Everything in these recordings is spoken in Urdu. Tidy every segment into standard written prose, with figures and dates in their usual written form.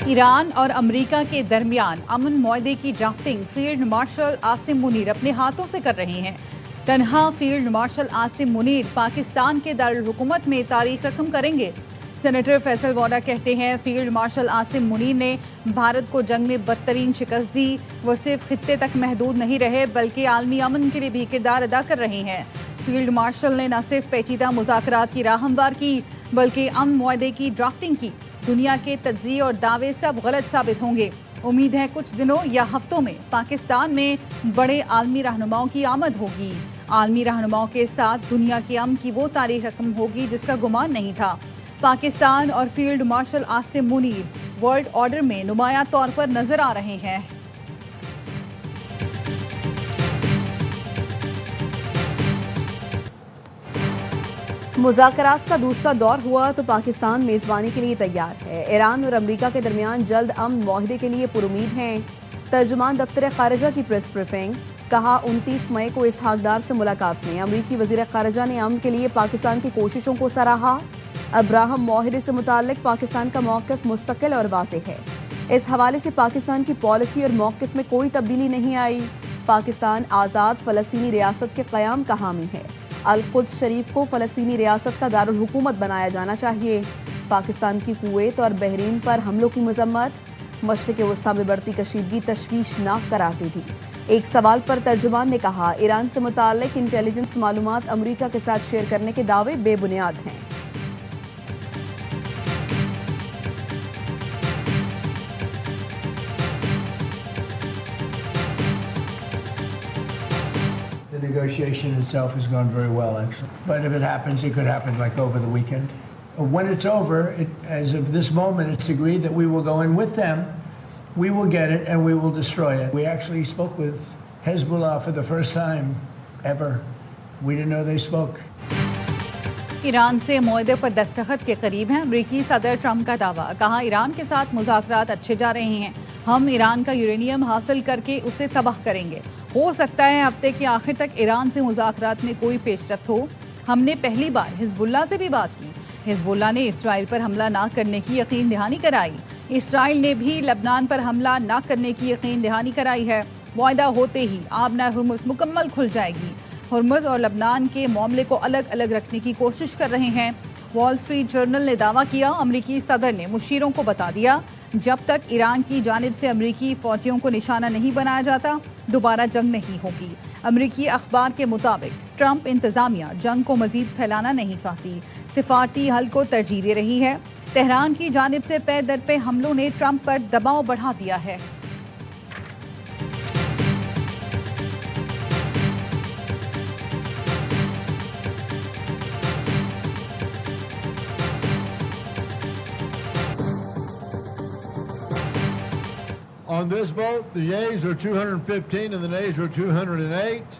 ایران اور امریکہ کے درمیان امن معاہدے کی drafting field marshal Asim Munir اپنے ہاتھوں سے کر رہے ہیں۔ تنہا فیلڈ مارشل عاصم منیر پاکستان کے دارالحکومت میں تاریخ رقم کریں گے۔ سینیٹر فیصل ووڈا کہتے ہیں فیلڈ مارشل عاصم منیر نے بھارت کو جنگ میں بدترین شکست دی۔ وہ صرف خطے تک محدود نہیں رہے بلکہ عالمی امن کے لیے بھی کردار ادا کر رہے ہیں۔ فیلڈ مارشل نے نہ صرف پیچیدہ مذاکرات کی راہ ہموار کی بلکہ امن معاہدے کی ڈرافٹنگ کی۔ دنیا کے تجزیے اور دعوے سب غلط ثابت ہوں گے۔ امید ہے کچھ دنوں یا ہفتوں میں پاکستان میں بڑے عالمی رہنماؤں کی آمد ہوگی۔ عالمی رہنماؤں کے ساتھ دنیا کے امن کی وہ تاریخ رقم ہوگی جس کا گمان نہیں تھا۔ پاکستان اور field marshal Asim Munir world order میں نمایاں طور پر نظر آ رہے ہیں۔ مذاکرات کا دوسرا دور ہوا تو پاکستان میزبانی کے لیے تیار ہے۔ ایران اور امریکہ کے درمیان جلد امن معاہدے کے لیے پرامید ہیں۔ ترجمان دفتر خارجہ کی پریس بریفنگ، کہا 29 مئی کو اسحاق ڈار سے ملاقات میں امریکی وزیر خارجہ نے امن کے لیے پاکستان کی کوششوں کو سراہا۔ ابراہم معاہدے سے متعلق پاکستان کا موقف مستقل اور واضح ہے۔ اس حوالے سے پاکستان کی پالیسی اور موقف میں کوئی تبدیلی نہیں آئی۔ پاکستان آزاد فلسطینی ریاست کے قیام کا حامی ہے۔ القدس شریف کو فلسطینی ریاست کا دارالحکومت بنایا جانا چاہیے۔ پاکستان کی کویت اور بحرین پر حملوں کی مذمت، مشرق وسطیٰ میں بڑھتی کشیدگی تشویشناک قرار دے دی۔ ایک سوال پر ترجمان نے کہا ایران سے متعلق انٹیلیجنس معلومات امریکہ کے ساتھ شیئر کرنے کے دعوے بے بنیاد ہیں۔ The negotiation itself has gone very well, actually. But if it happens, it could happen like over the weekend. When it's over, as of this moment, it's agreed that we will go in with them, we will get it, and we will destroy it. We actually spoke with Hezbollah for the first time ever. We didn't know they spoke. Iran سے معاہدے پر دستخط کے قریب ہیں امریکی صدر ٹرمپ کا دعویٰ، کہا ایران کے ساتھ مذاکرات اچھے جا رہے ہیں، ہم ایران کا یورینیم حاصل کر کے اسے تباہ کریں گے، ہو سکتا ہے ہفتے کے آخر تک ایران سے مذاکرات میں کوئی پیش رفت ہو۔ ہم نے پہلی بار حزب اللہ سے بھی بات کی، حزب اللہ نے اسرائیل پر حملہ نہ کرنے کی یقین دہانی کرائی، اسرائیل نے بھی لبنان پر حملہ نہ کرنے کی یقین دہانی کرائی ہے۔ معاہدہ ہوتے ہی آبنہ ہرمز مکمل کھل جائے گی۔ ہرمز اور لبنان کے معاملے کو الگ الگ رکھنے کی کوشش کر رہے ہیں۔ وال اسٹریٹ جرنل نے دعویٰ کیا امریکی صدر نے مشیروں کو بتا دیا جب تک ایران کی جانب سے امریکی فوجیوں کو نشانہ نہیں بنایا جاتا دوبارہ جنگ نہیں ہوگی۔ امریکی اخبار کے مطابق ٹرمپ انتظامیہ جنگ کو مزید پھیلانا نہیں چاہتی، سفارتی حل کو ترجیح دے رہی ہے۔ تہران کی جانب سے پے در پے حملوں نے ٹرمپ پر دباؤ بڑھا دیا ہے۔ On this vote, the yeas are 215 and the nays are 208.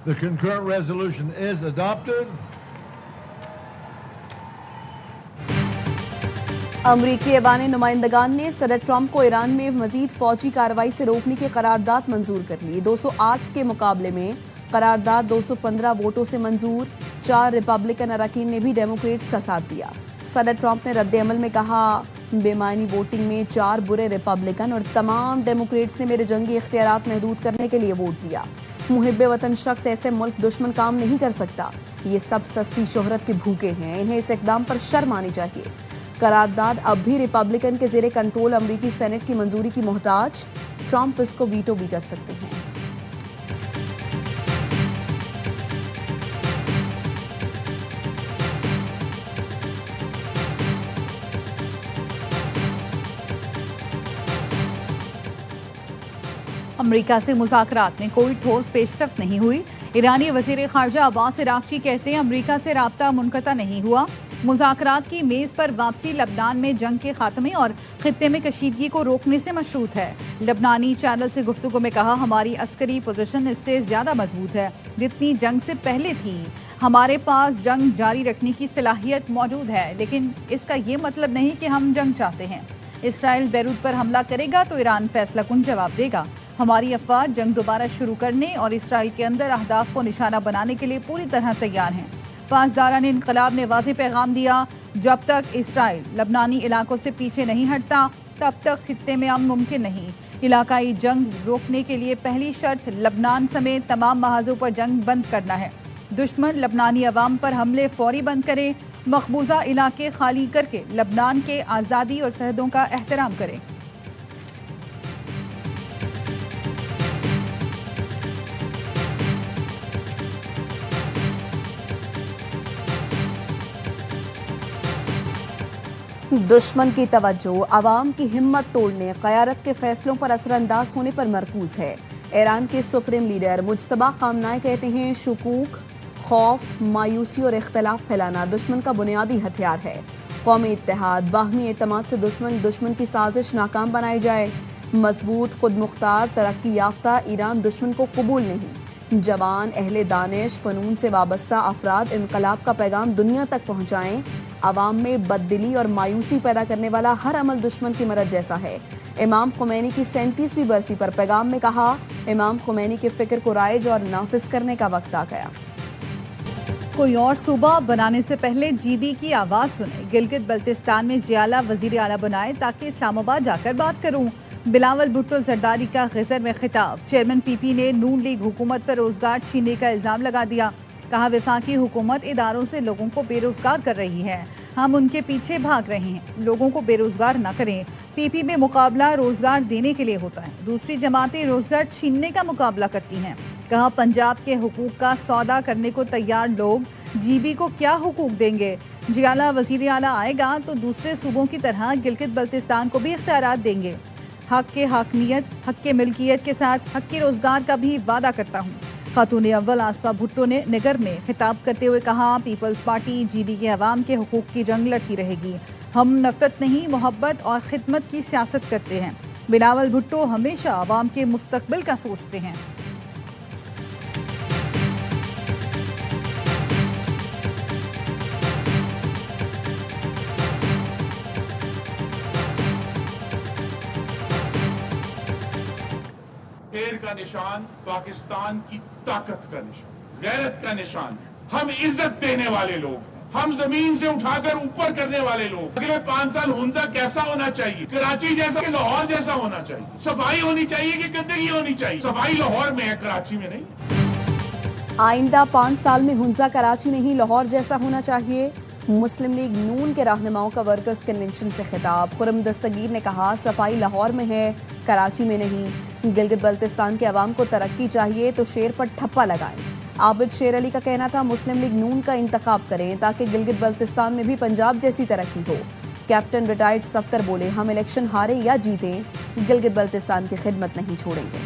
The concurrent resolution is adopted. امریکی ایوان نمائندگان نے صدر ٹرمپ کو ایران میں مزید فوجی کارروائی سے روکنے کی قرارداد منظور کر لی۔ 208 کے مقابلے میں قرارداد 215 ووٹوں سے منظور۔ 4 ریپبلکن اراکین نے بھی ڈیموکریٹس کا ساتھ دیا۔ صدر ٹرمپ نے رد عمل میں کہا بے معنی ووٹنگ میں 4 برے ریپبلکن اور تمام ڈیموکریٹس نے میرے جنگی اختیارات محدود کرنے کے لیے ووٹ دیا۔ محب وطن شخص ایسے ملک دشمن کام نہیں کر سکتا، یہ سب سستی شہرت کے بھوکے ہیں، انہیں اس اقدام پر شرم آنی چاہیے۔ قرارداد اب بھی ریپبلکن کے زیر کنٹرول امریکی سینٹ کی منظوری کی محتاج، ٹرمپ اس کو ویٹو بھی کر سکتے ہیں۔ امریکہ سے مذاکرات میں کوئی ٹھوس پیش رفت نہیں ہوئی۔ ایرانی وزیر خارجہ عباس عراقچی کہتے ہیں امریکہ سے رابطہ منقطع نہیں ہوا۔ مذاکرات کی میز پر واپسی لبنان میں جنگ کے خاتمے اور خطے میں کشیدگی کو روکنے سے مشروط ہے۔ لبنانی چینل سے گفتگو میں کہا ہماری عسکری پوزیشن اس سے زیادہ مضبوط ہے جتنی جنگ سے پہلے تھی۔ ہمارے پاس جنگ جاری رکھنے کی صلاحیت موجود ہے لیکن اس کا یہ مطلب نہیں کہ ہم جنگ چاہتے ہیں۔ اسرائیل بیروت پر حملہ کرے گا تو ایران فیصلہ کن جواب دے گا۔ ہماری افواج جنگ دوبارہ شروع کرنے اور اسرائیل کے اندر اہداف کو نشانہ بنانے کے لیے پوری طرح تیار ہیں۔ پاسداران انقلاب نے واضح پیغام دیا جب تک اسرائیل لبنانی علاقوں سے پیچھے نہیں ہٹتا تب تک خطے میں امن ممکن نہیں۔ علاقائی جنگ روکنے کے لیے پہلی شرط لبنان سمیت تمام محاذوں پر جنگ بند کرنا ہے۔ دشمن لبنانی عوام پر حملے فوری بند کرے، مقبوضہ علاقے خالی کر کے لبنان کے آزادی اور سرحدوں کا احترام کرے۔ دشمن کی توجہ عوام کی ہمت توڑنے، قیادت کے فیصلوں پر اثر انداز ہونے پر مرکوز ہے۔ ایران کے سپریم لیڈر مجتبی خامنہئی کہتے ہیں شکوک، خوف، مایوسی اور اختلاف پھیلانا دشمن کا بنیادی ہتھیار ہے۔ قومی اتحاد، باہمی اعتماد سے دشمن کی سازش ناکام بنائی جائے۔ مضبوط، خود مختار، ترقی یافتہ ایران دشمن کو قبول نہیں۔ جوان، اہل دانش، فنون سے وابستہ افراد انقلاب کا پیغام دنیا تک پہنچائیں۔ عوام میں بددلی اور مایوسی پیدا کرنے والا ہر عمل دشمن کی مرض جیسا ہے۔ امام خمینی کی 37ویں برسی پر پیغام میں کہا، امام خمینی کے فکر کو رائج اور نافذ کرنے کا وقت آ گیا۔ کوئی اور صوبہ بنانے سے پہلے جی بی کی آواز سنیں۔ گلگت بلتستان میں جیالہ وزیر اعلیٰ بنائے تاکہ اسلام آباد جا کر بات کروں۔ بلاول بھٹو زرداری کا خضر میں خطاب۔ چیئرمین پی پی نے نون لیگ حکومت پر روزگار چھیننے کا الزام لگا دیا۔ کہا وفاقی حکومت اداروں سے لوگوں کو بے روزگار کر رہی ہے، ہم ان کے پیچھے بھاگ رہے ہیں، لوگوں کو بے روزگار نہ کریں۔ پی پی میں مقابلہ روزگار دینے کے لیے ہوتا ہے، دوسری جماعتیں روزگار چھیننے کا مقابلہ کرتی ہیں۔ کہا پنجاب کے حقوق کا سودا کرنے کو تیار لوگ جی بی کو کیا حقوق دیں گے؟ جیالہ وزیر اعلیٰ آئے گا تو دوسرے صوبوں کی طرح گلگت بلتستان کو بھی اختیارات دیں گے۔ حق کے حاکمیت، حق کے ملکیت کے ساتھ حق کے روزگار کا بھی وعدہ کرتا ہوں۔ خاتون اول آصفہ بھٹو نے نگر میں خطاب کرتے ہوئے کہا پیپلز پارٹی جی بی کے عوام کے حقوق کی جنگ لڑتی رہے گی۔ ہم نفرت نہیں، محبت اور خدمت کی سیاست کرتے ہیں۔ بلاول بھٹو ہمیشہ عوام کے مستقبل کا سوچتے ہیں۔ پیر کا نشان پاکستان کی طاقت کا نشان، غیرت کا نشان ہے۔ ہم عزت دینے والے لوگ ہیں، ہم زمین سے اٹھا کر اوپر کرنے والے لوگ۔ اگلے 5 سال ہنزا کیسا ہونا چاہیے؟ کراچی جیسا کہ لاہور جیسا ہونا چاہیے؟ صفائی ہونی چاہیے کہ گندگی ہونی چاہیے؟ صفائی لاہور میں ہے، کراچی میں نہیں۔ آئندہ 5 سال میں ہنزا کراچی نہیں لاہور جیسا ہونا چاہیے۔ مسلم لیگ نون کے رہنماؤں کا ورکرز کنونشن سے خطاب۔ خرم دستگیر نے کہا صفائی لاہور میں ہے، کراچی میں نہیں۔ گلگت بلتستان کے عوام کو ترقی چاہیے تو شیر پر ٹھپا لگائیں۔ عابد شیر علی کا کہنا تھا مسلم لیگ نون کا انتخاب کریں تاکہ گلگت بلتستان میں بھی پنجاب جیسی ترقی ہو۔ کیپٹن ریٹائرڈ صفدر بولے ہم الیکشن ہاریں یا جیتیں گلگت بلتستان کی خدمت نہیں چھوڑیں گے۔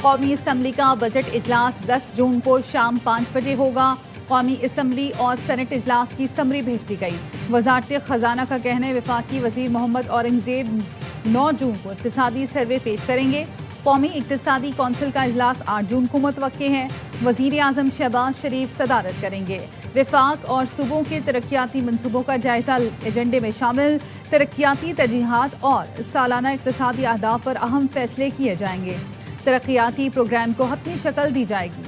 قومی اسمبلی کا بجٹ اجلاس 10 جون کو شام 5 بجے ہوگا۔ قومی اسمبلی اور سینٹ اجلاس کی سمری بھیج دی گئی۔ وزارت خزانہ کا کہنا ہے وفاقی وزیر محمد اورنگزیب 9 جون کو اقتصادی سروے پیش کریں گے۔ قومی اقتصادی کونسل کا اجلاس 8 جون کو متوقع ہے۔ وزیر اعظم شہباز شریف صدارت کریں گے۔ وفاق اور صوبوں کے ترقیاتی منصوبوں کا جائزہ ایجنڈے میں شامل۔ ترقیاتی ترجیحات اور سالانہ اقتصادی اہداف پر اہم فیصلے کیے جائیں گے۔ ترقیاتی پروگرام کو حتمی شکل دی جائے گی۔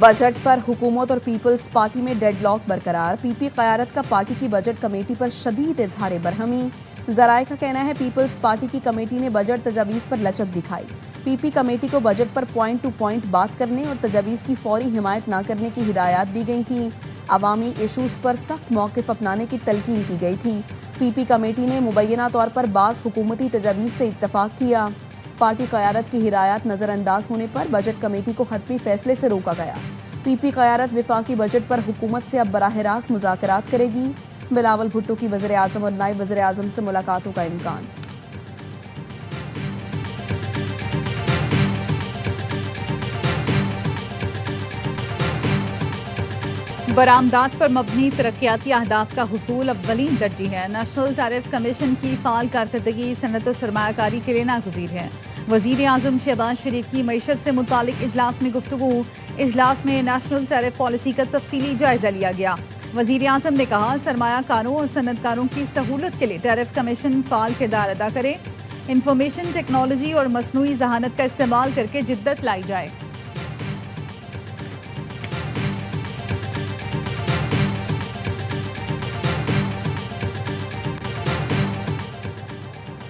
بجٹ پر حکومت اور پیپلز پارٹی میں ڈیڈ لاک برقرار۔ پی پی قیادت کا پارٹی کی بجٹ کمیٹی پر شدید اظہار برہمی۔ ذرائع کا کہنا ہے پیپلز پارٹی کی کمیٹی نے بجٹ تجاویز پر لچک دکھائی۔ پی پی کمیٹی کو بجٹ پر پوائنٹ ٹو پوائنٹ بات کرنے اور تجاویز کی فوری حمایت نہ کرنے کی ہدایات دی گئی تھیں۔ عوامی ایشوز پر سخت موقف اپنانے کی تلقین کی گئی تھی۔ پی پی کمیٹی نے مبینہ طور پر بعض حکومتی تجاویز سے اتفاق کیا۔ پارٹی قیادت کی ہدایات نظر انداز ہونے پر بجٹ کمیٹی کو حتمی فیصلے سے روکا گیا۔ پی پی قیادت وفاقی بجٹ پر حکومت سے اب براہ راست مذاکرات کرے گی۔ بلاول بھٹو کی وزیر اعظم اور نائب وزیر اعظم سے ملاقاتوں کا امکان۔ برآمدات پر مبنی ترقیاتی اہداف کا حصول اولین ترجیح ہے۔ نیشنل ٹیرف کمیشن کی فعال کارکردگی صنعت و سرمایہ کاری کے لیے ناگزیر ہے۔ وزیر اعظم شہباز شریف کی معیشت سے متعلق اجلاس میں گفتگو۔ اجلاس میں نیشنل ٹیرف پالیسی کا تفصیلی جائزہ لیا گیا۔ وزیر اعظم نے کہا سرمایہ کاروں اور صنعت کاروں کی سہولت کے لیے ٹیرف کمیشن فعال کردار ادا کرے۔ انفارمیشن ٹیکنالوجی اور مصنوعی ذہانت کا استعمال کر کے جدت لائی جائے۔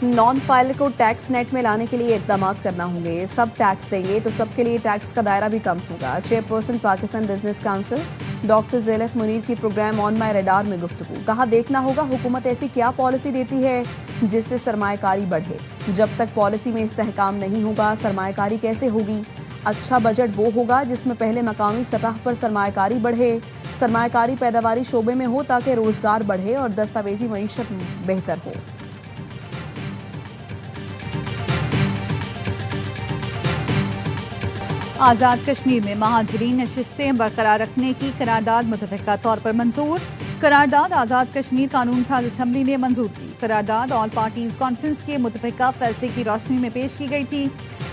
نان فائلر کو ٹیکس نیٹ میں لانے کے لیے اقدامات کرنا ہوں گے. سب ٹیکس دیں گے تو سب کے لیے ٹیکس کا دائرہ بھی کم ہوگا. Chairperson Pakistan business council doctor Zeelat Munir کی پروگرام آن مائی ریڈار میں گفتگو. کہا دیکھنا ہوگا حکومت ایسی کیا پالیسی دیتی ہے جس سے سرمایہ کاری بڑھے. جب تک پالیسی میں استحکام نہیں ہوگا سرمایہ کاری کیسے ہوگی. اچھا بجٹ وہ ہوگا جس میں پہلے مقامی سطح پر سرمایہ کاری بڑھے. سرمایہ کاری پیداواری شعبے میں ہو تاکہ روزگار بڑھے اور دستاویزی معیشت بہتر ہو. آزاد کشمیر میں مہاجرین نشستیں برقرار رکھنے کی قرارداد متفقہ طور پر منظور. قرارداد آزاد کشمیر قانون ساز اسمبلی نے منظور کی. قرارداد آل پارٹیز کانفرنس کے متفقہ فیصلے کی روشنی میں پیش کی گئی تھی.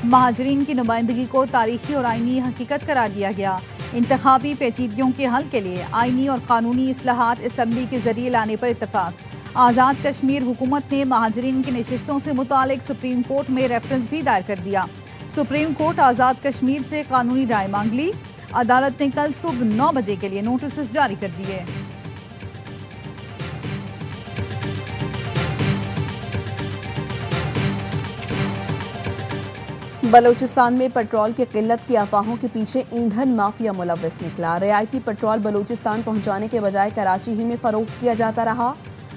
مہاجرین کی نمائندگی کو تاریخی اور آئینی حقیقت قرار دیا گیا. انتخابی پیچیدگیوں کے حل کے لیے آئینی اور قانونی اصلاحات اسمبلی کے ذریعے لانے پر اتفاق. آزاد کشمیر حکومت نے مہاجرین کی نشستوں سے متعلق سپریم کورٹ میں ریفرنس بھی دائر کر دیا. سپریم کورٹ آزاد کشمیر سے قانونی رائے مانگ لی. عدالت نے کل صبح 9 بجے کے لیے نوٹسز جاری کر دیے. بلوچستان میں پیٹرول کی قلت کی افواہوں کے پیچھے ایندھن مافیا ملوث نکلا. رعایتی پیٹرول بلوچستان پہنچانے کے بجائے کراچی ہی میں فروخت کیا جاتا رہا.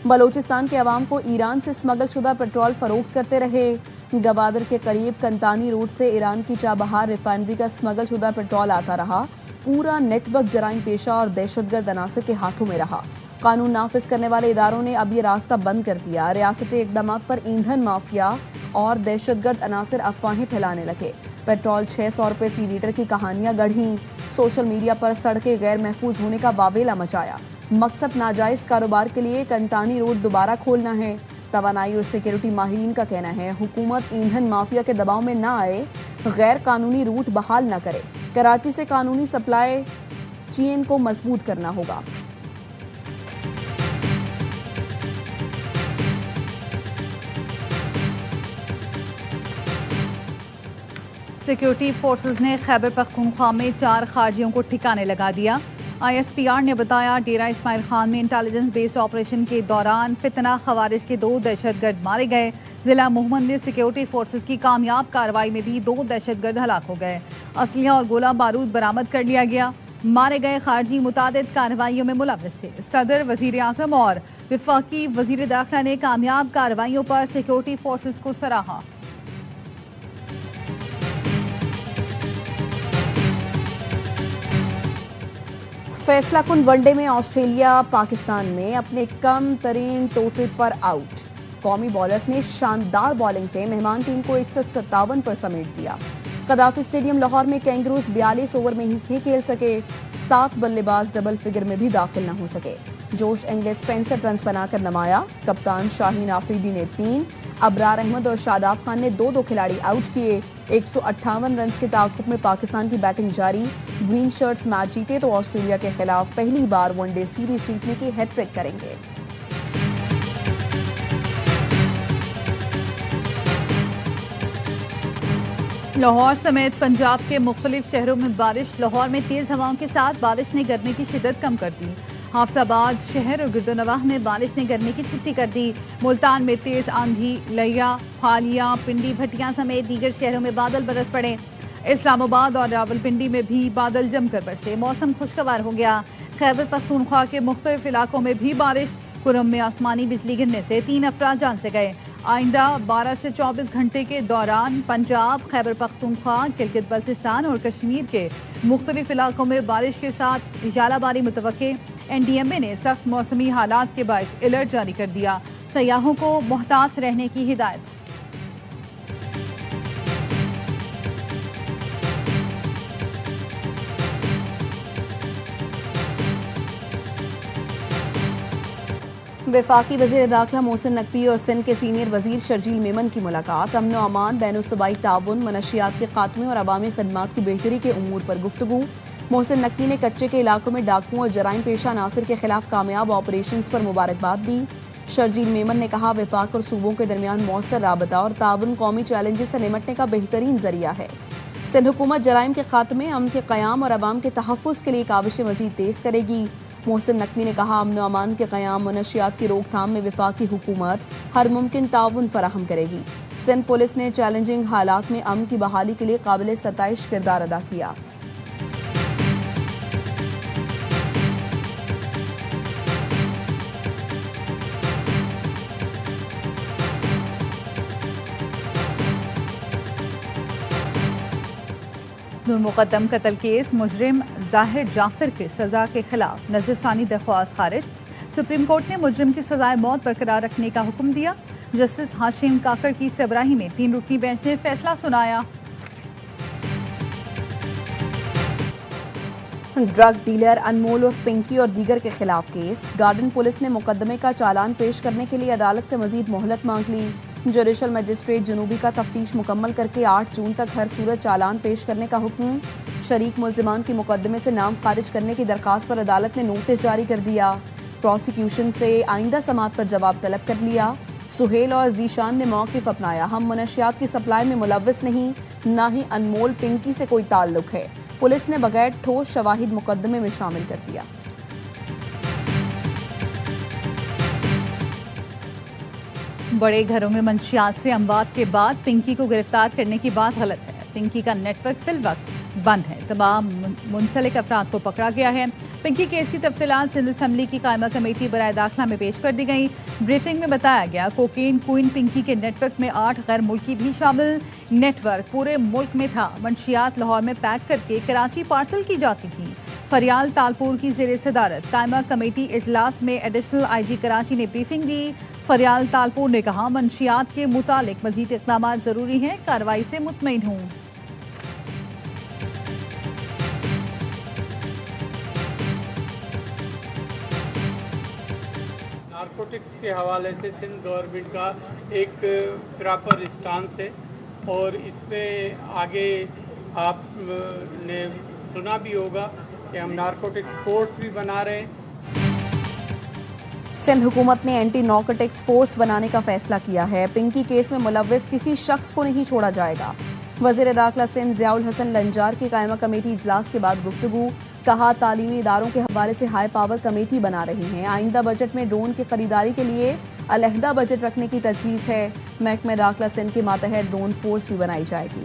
بلوچستان کے عوام کو ایران سے اسمگل شدہ پیٹرول فروخت کرتے رہے. گوادر کے قریب کنتانی روڈ سے ایران کی چابہار ریفائنری کا اسمگل شدہ پیٹرول آتا رہا. پورا نیٹ ورک جرائم پیشہ اور دہشت گرد عناصر کے ہاتھوں میں رہا. قانون نافذ کرنے والے اداروں نے اب یہ راستہ بند کر دیا. ریاستی اقدامات پر ایندھن مافیا اور دہشت گرد عناصر افواہیں پھیلانے لگے. پیٹرول 600 روپے فی لیٹر کی کہانیاں گڑھیں. سوشل میڈیا پر سڑکیں غیر محفوظ ہونے کا واویلا مچایا. مقصد ناجائز کاروبار کے لیے کنتانی روڈ دوبارہ کھولنا ہے. توانائی اور سیکیورٹی ماہرین کا کہنا ہے حکومت ایندھن مافیا کے دباؤ میں نہ آئے, غیر قانونی روٹ بحال نہ کرے. کراچی سے قانونی سپلائی چین کو مضبوط کرنا ہوگا. سیکیورٹی فورسز نے خیبر پختونخوا میں 4 خارجیوں کو ٹھکانے لگا دیا. ISPR نے بتایا ڈیرہ اسماعیل خان میں انٹیلیجنس بیسڈ آپریشن کے دوران فتنہ خوارج کے 2 دہشت گرد مارے گئے. ضلع محمد میں سیکیورٹی فورسز کی کامیاب کارروائی میں بھی 2 دہشت گرد ہلاک ہو گئے. اسلحہ اور گولہ بارود برآمد کر لیا گیا. مارے گئے خارجی متعدد کارروائیوں میں ملوث تھے. صدر, وزیر اعظم اور وفاقی وزیر داخلہ نے کامیاب کارروائیوں پر سیکیورٹی فورسز کو سراہا. فیصلہ کن ون ڈے میں آسٹریلیا پاکستان میں اپنے کم ترین ٹوٹل پر آؤٹ. قومی بالرز نے شاندار بالنگ سے مہمان ٹیم کو 157 پر سمیٹ دیا. قذافی اسٹیڈیم لاہور میں کینگروز 42 اوور میں ہی کھیل سکے. 7 بلے باز ڈبل فگر میں بھی داخل نہ ہو سکے. جوش انگلس 65 رنز بنا کر نمایا. کپتان شاہین آفریدی نے 3, ابرار احمد اور شاداب خان نے 2 کھلاڑی آؤٹ کیے. 158 رنز کے تعاقب میں پاکستان کی بیٹنگ جاری. گرین شرٹس میچ جیتے تو آسٹریلیا کے خلاف پہلی بار ون ڈے سیریز جیتنے کی ہیٹ ٹرک کریں گے. لاہور سمیت پنجاب کے مختلف شہروں میں بارش. لاہور میں تیز ہواؤں کے ساتھ بارش نے گرمی کی شدت کم کر دی. حافظ آباد شہر اور گرد و نواح میں بارش نے گرمی کی چھٹی کر دی. ملتان میں تیز آندھی, لیا, پھالیاں, پنڈی, بھٹیاں سمیت دیگر شہروں میں بادل برس پڑے. اسلام آباد اور راولپنڈی میں بھی بادل جم کر برسے. موسم خوشگوار ہو گیا. خیبر پختونخوا کے مختلف علاقوں میں بھی بارش. کرم میں آسمانی بجلی گرنے سے 3 افراد جان سے گئے. آئندہ 12 سے 24 گھنٹے کے دوران پنجاب, خیبر پختونخوا, گلگت بلتستان اور کشمیر کے مختلف علاقوں میں بارش کے ساتھ ژالہ باری متوقع. NDMA نے سخت موسمی حالات کے باعث الرٹ جاری کر دیا. سیاحوں کو محتاط رہنے کی ہدایت. وفاقی وزیر داخلہ محسن نقوی اور سندھ کے سینئر وزیر شرجیل میمن کی ملاقات. امن و امان, بین الصوبائی تعاون, منشیات کے خاتمے اور عوامی خدمات کی بہتری کے امور پر گفتگو. محسن نقوی نے کچے کے علاقوں میں ڈاکوؤں اور جرائم پیشہ عناصر کے خلاف کامیاب آپریشنز پر مبارکباد دی. شرجیل میمن نے کہا وفاق اور صوبوں کے درمیان مؤثر رابطہ اور تعاون قومی چیلنجز سے نمٹنے کا بہترین ذریعہ ہے. سندھ حکومت جرائم کے خاتمے, امن کے قیام اور عوام کے تحفظ کے لیے کاوشیں مزید تیز کرے گی. محسن نقوی نے کہا امن و امان کے قیام منشیات کی روک تھام میں وفاقی حکومت ہر ممکن تعاون فراہم کرے گی۔ سندھ پولیس نے چیلنجنگ حالات میں امن کی بحالی کے لیے قابل ستائش کردار ادا کیا۔ نور مقدم قتل کیس مجرم ظاہر جعفر کی سزا کے خلاف نظر ثانی درخواست خارج۔ سپریم کورٹ نے مجرم کی سزائے موت برقرار رکھنے کا حکم دیا۔ جسٹس ہاشم کاکڑ کی سربراہی میں 3 رکنی بینچ نے فیصلہ سنایا۔ ڈرگ ڈیلر انمول عرف پنکی اور دیگر کے خلاف کیس۔ گارڈن پولیس نے مقدمے کا چالان پیش کرنے کے لیے عدالت سے مزید مہلت مانگ لی۔ جوڈیشل مجسٹریٹ جنوبی کا تفتیش مکمل کر کے 8 جون تک ہر صورت چالان پیش کرنے کا حکم۔ شریک ملزمان کی مقدمے سے نام خارج کرنے کی درخواست پر عدالت نے نوٹس جاری کر دیا۔ پروسیکیوشن سے آئندہ سماعت پر جواب طلب کر لیا۔ سہیل اور ذیشان نے موقف اپنایا، ہم منشیات کی سپلائی میں ملوث نہیں، نہ ہی انمول پنکی سے کوئی تعلق ہے۔ پولیس نے بغیر ٹھوس شواہد مقدمے میں شامل کر دیا۔ بڑے گھروں میں منشیات سے اموات کے بعد پنکی کو گرفتار کرنے کی بات غلط ہے۔ پنکی کا نیٹ ورک فی الوقت بند ہے۔ تمام منسلک افراد کو پکڑا گیا ہے۔ پنکی کیس کی تفصیلات سندھ اسمبلی کی قائمہ کمیٹی برائے داخلہ میں پیش کر دی گئی۔ بریفنگ میں بتایا گیا کوکین کوئن پنکی کے نیٹ ورک میں 8 غیر ملکی بھی شامل۔ نیٹ ورک پورے ملک میں تھا۔ منشیات لاہور میں پیک کر کے کراچی پارسل کی جاتی تھی۔ فریال تالپور کی زیر صدارت قائمہ کمیٹی اجلاس میں ایڈیشنل آئی جی کراچی نے بریفنگ دی۔ فریال تالپور نے کہا منشیات کے متعلق مزید اقدامات ضروری ہیں، کارروائی سے مطمئن ہوں۔ نارکوٹکس کے حوالے سے سندھ گورنمنٹ کا ایک پراپر اسٹانس ہے اور اس پہ آگے آپ نے سنا بھی ہوگا کہ ہم نارکوٹکس فورس بھی بنا رہے ہیں۔ سندھ حکومت نے اینٹی نارکوٹکس فورس بنانے کا فیصلہ کیا ہے۔ پنکی کیس میں ملوث کسی شخص کو نہیں چھوڑا جائے گا۔ وزیر داخلہ سندھ ضیاء الحسن لنجار کی قائمہ کمیٹی اجلاس کے بعد گفتگو، کہا تعلیمی اداروں کے حوالے سے ہائی پاور کمیٹی بنا رہی ہیں۔ آئندہ بجٹ میں ڈرون کی خریداری کے لیے علیحدہ بجٹ رکھنے کی تجویز ہے۔ محکمہ داخلہ سندھ کے ماتحت ڈرون فورس بھی بنائی جائے گی۔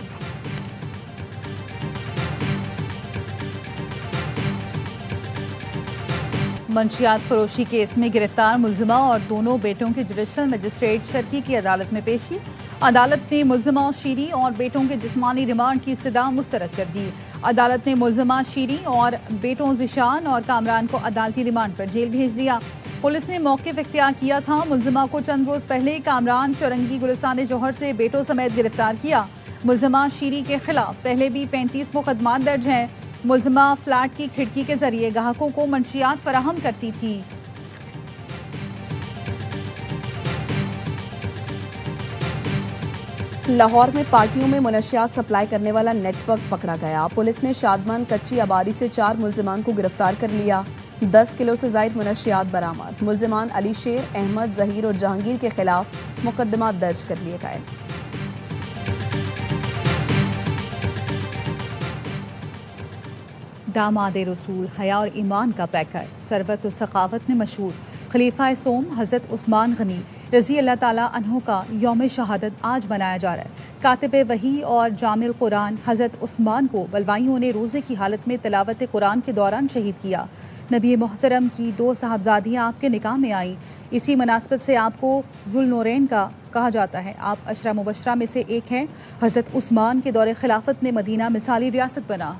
منشیات فروشی کیس میں گرفتار ملزمہ اور دونوں بیٹوں کے جوڈیشل مجسٹریٹ شرکی کی عدالت میں پیشی۔ عدالت نے ملزمہ شیری اور بیٹوں کے جسمانی ریمانڈ کی استدعا مسترد کر دی۔ عدالت نے ملزمہ شیری اور بیٹوں ذیشان اور کامران کو عدالتی ریمانڈ پر جیل بھیج دیا۔ پولیس نے موقف اختیار کیا تھا۔ ملزمہ کو چند روز پہلے کامران چورنگی گلستان جوہر سے بیٹوں سمیت گرفتار کیا۔ ملزمہ شیری کے خلاف پہلے بھی 35 مقدمات درج ہیں۔ ملزمہ فلیٹ کی کھڑکی کے ذریعے گاہکوں کو منشیات فراہم کرتی تھی۔ لاہور میں پارٹیوں میں منشیات سپلائی کرنے والا نیٹ ورک پکڑا گیا۔ پولیس نے شادمان کچی آبادی سے 4 ملزمان کو گرفتار کر لیا۔ 10 کلو سے زائد منشیات برآمد۔ ملزمان علی شیر، احمد، ظہیر اور جہانگیر کے خلاف مقدمات درج کر لیے گئے۔ داماد رسول حیا اور ایمان کا پیکر، ثروت و ثقافت میں مشہور خلیفہ سوم حضرت عثمان غنی رضی اللہ تعالیٰ عنہ کا یوم شہادت آج منایا جا رہا ہے۔ کاتب وحی اور جامع القرآن حضرت عثمان کو بلوائیوں نے روزے کی حالت میں تلاوت قرآن کے دوران شہید کیا۔ نبی محترم کی 2 صاحبزادیاں آپ کے نکاح میں آئیں۔ اسی مناسبت سے آپ کو ذوالنورین کا کہا جاتا ہے۔ آپ عشرہ مبشرہ میں سے ایک ہیں۔ حضرت عثمان کے دور خلافت میں مدینہ مثالی ریاست بنا۔